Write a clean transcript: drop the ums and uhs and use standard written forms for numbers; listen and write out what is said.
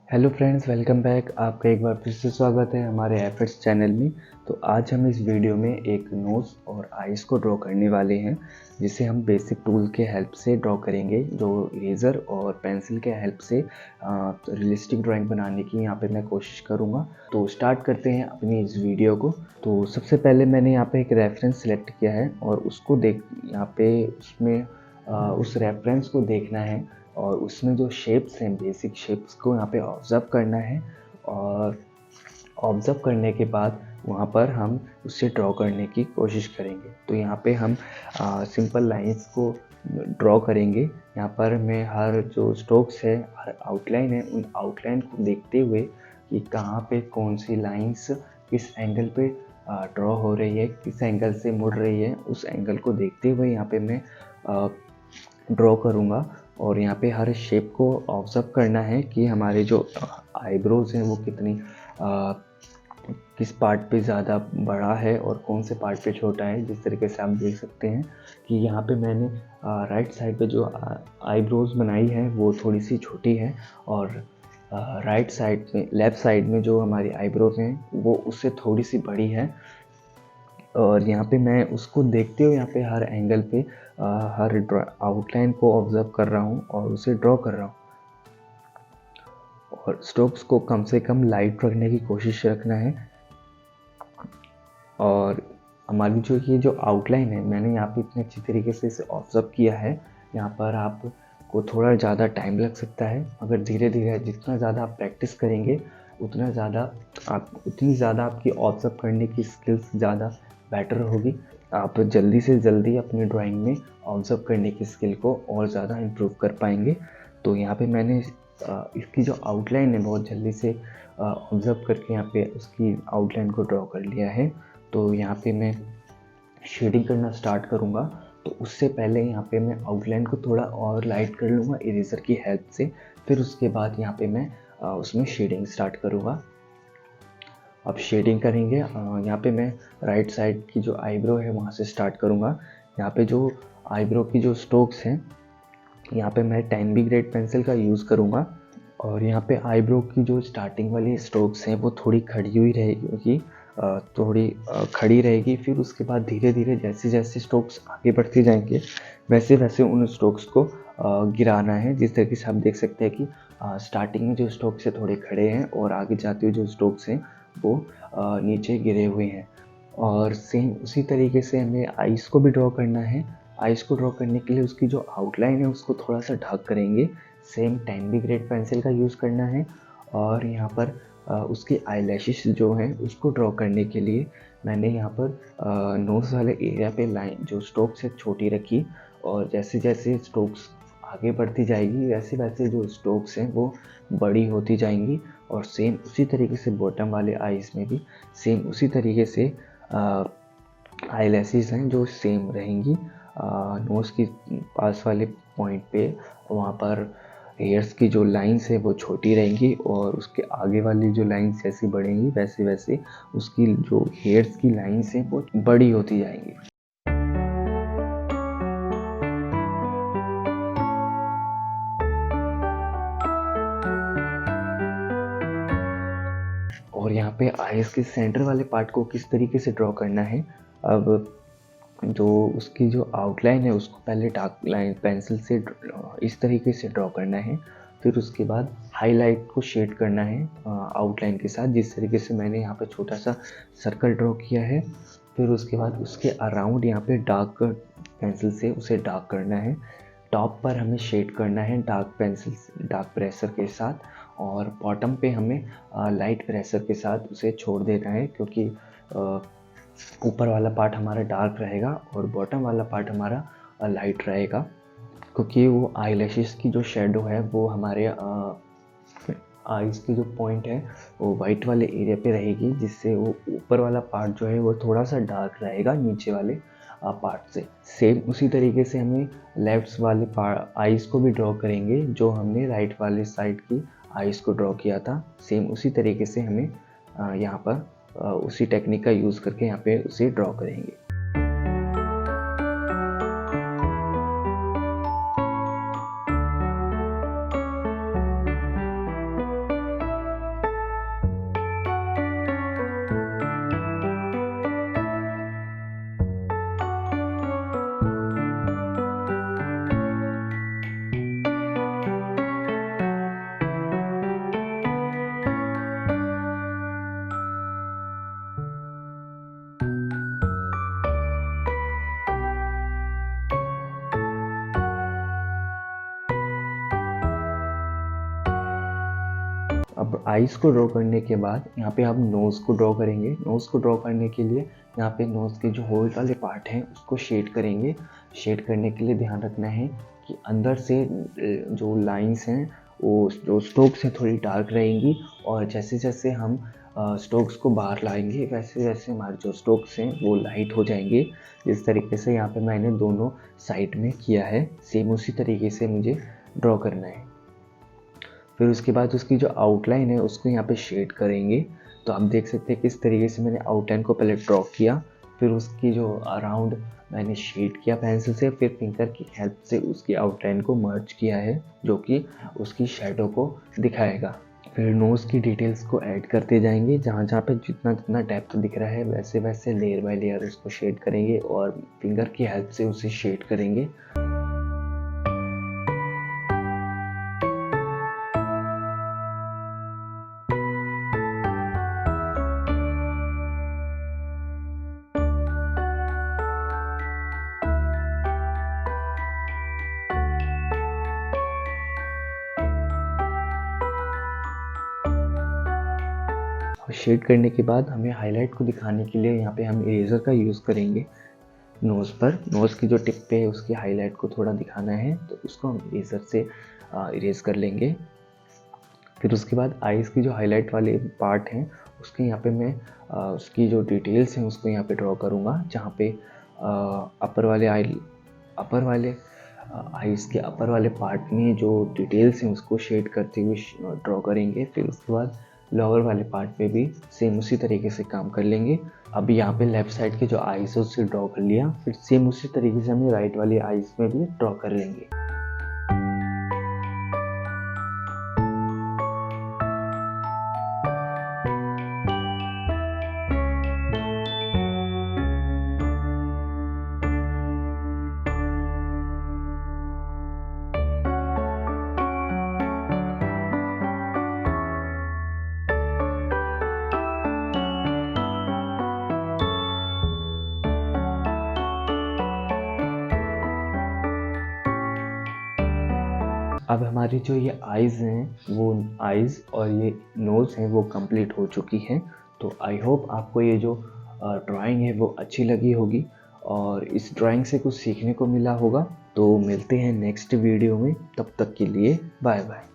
Hello friends, welcome back. आपका एक बार फिर से स्वागत है हमारे एफर्ट्स चैनल में। तो आज हम इस वीडियो में एक नोज़ और आइज़ को ड्रॉ करने वाले हैं, जिसे हम बेसिक टूल के हेल्प से ड्रॉ करेंगे, जो इरेज़र और पेंसिल के हेल्प से रियलिस्टिक ड्राइंग बनाने की यहाँ पे मैं कोशिश करूँगा। तो स्टार्ट करते हैं अपनी इस वीडियो को। तो सबसे पहले मैंने यहाँ पे एक रेफरेंस सेलेक्ट किया है और उसको यहाँ पे उसमें उस रेफरेंस को देखना है और उसमें जो शेप्स हैं, बेसिक शेप्स को यहाँ पे ऑब्ज़र्व करना है और ऑब्ज़र्व करने के बाद वहाँ पर हम उससे ड्रॉ करने की कोशिश करेंगे। तो यहाँ पे हम सिंपल लाइंस को ड्रॉ करेंगे। यहाँ पर मैं हर जो स्ट्रोक्स है, हर आउटलाइन है, उन आउटलाइन को देखते हुए कि कहाँ पे कौन सी लाइंस किस एंगल पे ड्रॉ हो रही है, किस एंगल से मुड़ रही है, उस एंगल को देखते हुए यहाँ पे मैं ड्रॉ करूँगा। और यहाँ पे हर शेप को ऑब्ज़र्व करना है कि हमारे जो आईब्रोज़ हैं वो किस पार्ट पे ज़्यादा बड़ा है और कौन से पार्ट पे छोटा है। जिस तरीके से आप देख सकते हैं कि यहाँ पे मैंने राइट साइड पे जो आईब्रोज़ बनाई है वो थोड़ी सी छोटी है और राइट साइड में, लेफ़्ट साइड में जो हमारी आईब्रोज़ हैं वो उससे थोड़ी सी बड़ी है। और यहाँ पे मैं उसको देखते हुए यहाँ पे हर एंगल पे हर आउटलाइन को ऑब्ज़र्व कर रहा हूँ और उसे ड्रॉ कर रहा हूँ। और स्ट्रोक्स को कम से कम लाइट रखने की कोशिश रखना है। और हमारी जो आउटलाइन है, मैंने यहाँ पे इतने अच्छी तरीके से इसे ऑब्ज़र्व किया है। यहाँ पर आपको थोड़ा ज़्यादा टाइम लग सकता है, मगर धीरे धीरे जितना ज़्यादा आप प्रैक्टिस करेंगे उतनी ज़्यादा आपकी ऑब्ज़र्व करने की स्किल्स ज़्यादा बेटर होगी। आप जल्दी से जल्दी अपनी ड्राइंग में ऑब्ज़र्व करने की स्किल को और ज़्यादा इम्प्रूव कर पाएंगे। तो यहाँ पे मैंने इसकी जो आउटलाइन है बहुत जल्दी से ऑब्ज़र्व करके यहाँ पे उसकी आउटलाइन को ड्रॉ कर लिया है। तो यहाँ पे मैं शेडिंग करना स्टार्ट करूँगा। तो उससे पहले यहाँ पे मैं आउटलाइन को थोड़ा और लाइट कर लूँगा इरेज़र की हेल्प से। फिर उसके बाद यहाँ पे मैं उसमें शेडिंग स्टार्ट करूँगा। अब शेडिंग करेंगे। यहाँ पे मैं राइट साइड की जो आईब्रो है वहाँ से स्टार्ट करूँगा। यहाँ पे जो आईब्रो की जो स्ट्रोक्स हैं, यहाँ पे मैं 10B ग्रेड पेंसिल का यूज़ करूँगा। और यहाँ पे आईब्रो की जो स्टार्टिंग वाली स्ट्रोक्स हैं वो थोड़ी खड़ी हुई रहेगी, थोड़ी खड़ी रहेगी। फिर उसके बाद धीरे धीरे जैसे जैसे स्ट्रोक्स आगे बढ़ते जाएंगे वैसे वैसे उन स्ट्रोक्स को गिराना है। जिस तरीके से आप देख सकते हैं कि स्टार्टिंग में जो स्ट्रोक्स है थोड़े खड़े हैं और आगे जाते हुए जो स्ट्रोक्स हैं वो नीचे गिरे हुए हैं। और सेम उसी तरीके से हमें आइज़ को भी ड्रॉ करना है। आइज़ को ड्रॉ करने के लिए उसकी जो आउटलाइन है उसको थोड़ा सा ढक करेंगे। सेम 10B ग्रेड पेंसिल का यूज़ करना है। और यहाँ पर उसकी आईलैशेस जो हैं उसको ड्रॉ करने के लिए मैंने यहाँ पर नोज़ वाले एरिया पे लाइन जो स्ट्रोक्स है छोटी रखी। और जैसे जैसे स्ट्रोक्स आगे बढ़ती जाएगी वैसे वैसे जो स्ट्रोक्स हैं वो बड़ी होती जाएंगी। और सेम उसी तरीके से बॉटम वाले आईज़ में भी सेम उसी तरीके से आईलैशेस हैं जो सेम रहेंगी। नोज़ के पास वाले पॉइंट पे वहाँ पर हेयर्स की जो लाइंस है वो छोटी रहेंगी और उसके आगे वाली जो लाइंस जैसी बढ़ेंगी वैसे वैसे उसकी जो हेयर्स की लाइंस हैं वो बड़ी होती जाएंगी। और यहाँ पे आईज के सेंटर वाले पार्ट को किस तरीके से ड्रॉ करना है। अब जो उसकी जो आउटलाइन है उसको पहले डार्क लाइन पेंसिल से इस तरीके से ड्रॉ करना है। फिर उसके बाद हाईलाइट को शेड करना है आउटलाइन के साथ, जिस तरीके से मैंने यहाँ पे छोटा सा सर्कल ड्रॉ किया है। फिर उसके बाद उसके अराउंड यहाँ पे डार्क पेंसिल से उसे डार्क करना है। टॉप पर हमें शेड करना है डार्क प्रेशर के साथ। और बॉटम पे हमें लाइट प्रेशर के साथ उसे छोड़ देना है, क्योंकि ऊपर वाला पार्ट हमारा डार्क रहेगा और बॉटम वाला पार्ट हमारा लाइट रहेगा। क्योंकि वो आईलैशेस की जो शेडो है वो हमारे आईज की जो पॉइंट है वो वाइट वाले एरिया पे रहेगी, जिससे वो ऊपर वाला पार्ट जो है वो थोड़ा सा डार्क रहेगा नीचे वाले पार्ट से। सेम उसी तरीके से हमें लेफ्ट वाले आईज को भी ड्रॉ करेंगे, जो हमने राइट वाले साइड की आईज को ड्रॉ किया था। सेम उसी तरीके से हमें यहाँ पर उसी टेक्निक का यूज़ करके यहाँ पे उसे ड्रॉ करेंगे। अब आइज़ को ड्रॉ करने के बाद यहाँ पे हम नोज़ को ड्रॉ करेंगे। नोज़ को ड्रॉ करने के लिए यहाँ पे नोज़ के जो होल वाले पार्ट हैं उसको शेड करेंगे। शेड करने के लिए ध्यान रखना है कि अंदर से जो लाइंस हैं वो जो स्ट्रोक्स हैं थोड़ी डार्क रहेंगी, और जैसे जैसे हम स्ट्रोक्स को बाहर लाएंगे वैसे वैसे हमारे जो स्ट्रोक्स हैं वो लाइट हो जाएंगे। जिस तरीके से यहाँ पे मैंने दोनों साइड में किया है, सेम उसी तरीके से मुझे ड्रॉ करना है। फिर उसके बाद उसकी जो आउटलाइन है उसको यहाँ पे शेड करेंगे। तो आप देख सकते हैं किस तरीके से मैंने आउटलाइन को पहले ड्रॉ किया, फिर उसकी जो अराउंड मैंने शेड किया पेंसिल से, फिर फिंगर की हेल्प से उसकी आउटलाइन को मर्ज किया है जो कि उसकी शेडो को दिखाएगा। फिर नोज़ की डिटेल्स को ऐड करते जाएंगे, जहाँ जहाँ पे जितना जितना डेप्थ दिख रहा है वैसे वैसे लेयर बाय लेयर उसको शेड करेंगे और फिंगर की हेल्प से उसे शेड करेंगे। शेड करने के बाद हमें हाईलाइट को दिखाने के लिए यहाँ पे हम इरेज़र का यूज़ करेंगे। नोज़ पर, नोज़ की जो टिप पे है उसकी हाईलाइट को थोड़ा दिखाना है तो उसको हम इरेज़र से इरेज़ कर लेंगे। फिर उसके बाद आईज़ की जो हाईलाइट वाले पार्ट हैं उसके यहाँ पे मैं उसकी जो डिटेल्स हैं उसको यहाँ पे ड्रॉ करूँगा, जहाँ पे अपर वाले आईज़ के अपर वाले पार्ट में जो डिटेल्स हैं उसको शेड करते हुए ड्रॉ करेंगे। फिर उसके बाद लोअर वाले पार्ट पे भी सेम उसी तरीके से काम कर लेंगे। अब यहाँ पे लेफ़्ट साइड के जो आईज़ है उससे ड्रॉ कर लिया, फिर सेम उसी तरीके से हमें राइट वाली आईज़ में भी ड्रॉ कर लेंगे। अब हमारी जो ये आइज़ हैं वो आइज़ और ये नोज़ हैं वो कंप्लीट हो चुकी हैं। तो आई होप आपको ये जो ड्राइंग है वो अच्छी लगी होगी और इस ड्राइंग से कुछ सीखने को मिला होगा। तो मिलते हैं नेक्स्ट वीडियो में, तब तक के लिए बाय बाय।